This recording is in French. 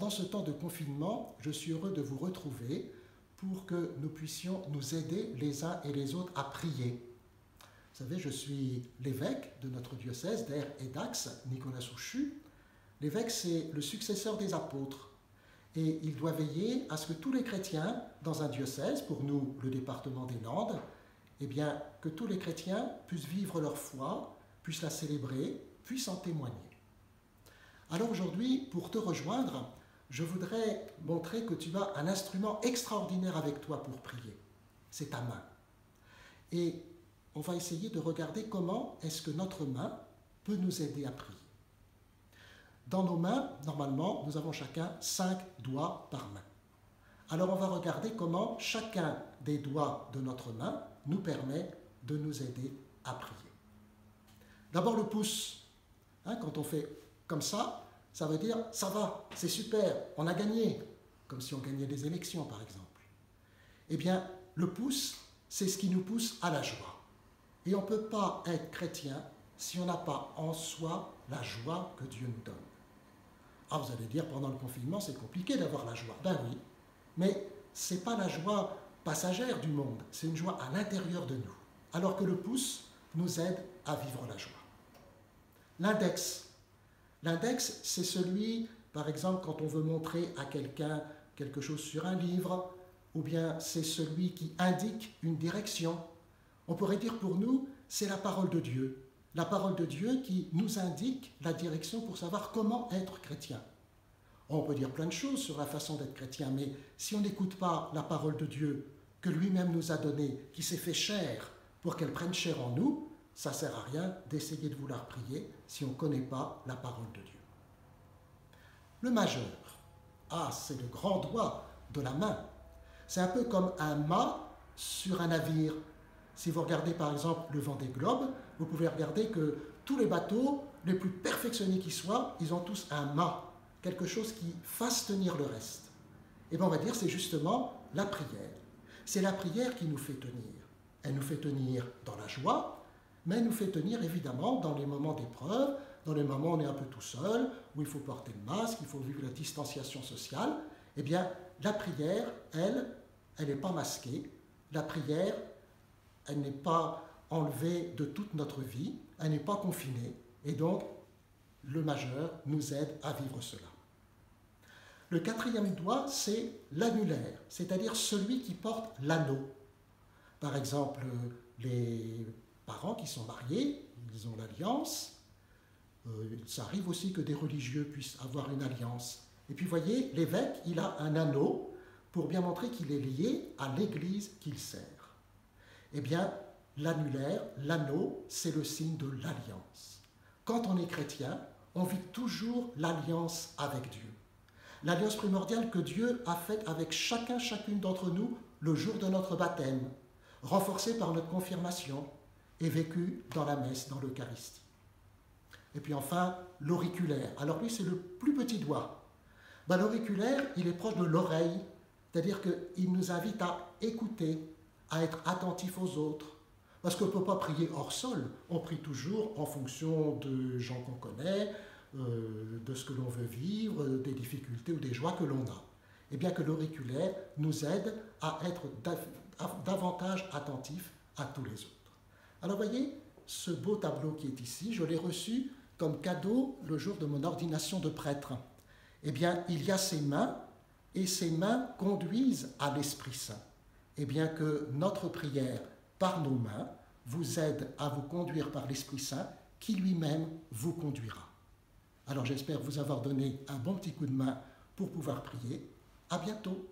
durant ce temps de confinement, je suis heureux de vous retrouver pour que nous puissions nous aider les uns et les autres à prier. Vous savez, je suis l'évêque de notre diocèse d'Aire et d'Axe, Nicolas Souchu. L'évêque, c'est le successeur des apôtres. Et il doit veiller à ce que tous les chrétiens dans un diocèse, pour nous le département des Landes, eh bien, que tous les chrétiens puissent vivre leur foi, puissent la célébrer, puissent en témoigner. Alors aujourd'hui, pour te rejoindre, je voudrais montrer que tu as un instrument extraordinaire avec toi pour prier. C'est ta main. Et on va essayer de regarder comment est-ce que notre main peut nous aider à prier. Dans nos mains, normalement, nous avons chacun 5 doigts par main. Alors on va regarder comment chacun des doigts de notre main nous permet de nous aider à prier. D'abord le pouce. Quand on fait comme ça veut dire « ça va, c'est super, on a gagné », comme si on gagnait des élections par exemple. Eh bien, le pouce, c'est ce qui nous pousse à la joie. Et on ne peut pas être chrétien si on n'a pas en soi la joie que Dieu nous donne. Ah, vous allez dire, pendant le confinement, c'est compliqué d'avoir la joie. Ben oui, mais ce n'est pas la joie passagère du monde, c'est une joie à l'intérieur de nous. Alors que le pouce nous aide à vivre la joie. L'index. L'index, c'est celui, par exemple, quand on veut montrer à quelqu'un quelque chose sur un livre, ou bien c'est celui qui indique une direction. On pourrait dire pour nous, c'est la parole de Dieu. La parole de Dieu qui nous indique la direction pour savoir comment être chrétien. On peut dire plein de choses sur la façon d'être chrétien, mais si on n'écoute pas la parole de Dieu que lui-même nous a donnée, qui s'est fait chair pour qu'elle prenne chair en nous, ça ne sert à rien d'essayer de vouloir prier si on ne connaît pas la parole de Dieu. Le majeur, c'est le grand doigt de la main. C'est un peu comme un mât sur un navire. Si vous regardez par exemple le Vendée Globe, vous pouvez regarder que tous les bateaux, les plus perfectionnés qui soient, ils ont tous un mât, quelque chose qui fasse tenir le reste. Et bien on va dire c'est justement la prière. C'est la prière qui nous fait tenir. Elle nous fait tenir dans la joie, mais elle nous fait tenir évidemment dans les moments d'épreuve, dans les moments où on est un peu tout seul, où il faut porter le masque, il faut vivre la distanciation sociale. Eh bien, la prière, elle n'est pas masquée. La prière, elle n'est pas enlevée de toute notre vie, elle n'est pas confinée. Et donc, le majeur nous aide à vivre cela. Le 4e doigt, c'est l'annulaire, c'est-à-dire celui qui porte l'anneau. Par exemple, les parents qui sont mariés, ils ont l'alliance. Ça arrive aussi que des religieux puissent avoir une alliance. Et puis, vous voyez, l'évêque, il a un anneau pour bien montrer qu'il est lié à l'Église qu'il sert. Eh bien, l'annulaire, l'anneau, c'est le signe de l'alliance. Quand on est chrétien, on vit toujours l'alliance avec Dieu. L'alliance primordiale que Dieu a faite avec chacune d'entre nous le jour de notre baptême, renforcée par notre confirmation et vécue dans la messe, dans l'Eucharistie. Et puis enfin, l'auriculaire. Alors lui, c'est le plus petit doigt. L'auriculaire, il est proche de l'oreille, c'est-à-dire qu'il nous invite à écouter, à être attentif aux autres. Parce qu'on ne peut pas prier hors sol, on prie toujours en fonction de gens qu'on connaît, de ce que l'on veut vivre, des difficultés ou des joies que l'on a. Et bien que l'auriculaire nous aide à être davantage attentifs à tous les autres. Alors voyez, ce beau tableau qui est ici, je l'ai reçu comme cadeau le jour de mon ordination de prêtre. Eh bien, il y a ces mains, et ces mains conduisent à l'Esprit Saint. Eh bien que notre prière, par nos mains, vous aide à vous conduire par l'Esprit Saint, qui lui-même vous conduira. Alors j'espère vous avoir donné un bon petit coup de main pour pouvoir prier. À bientôt.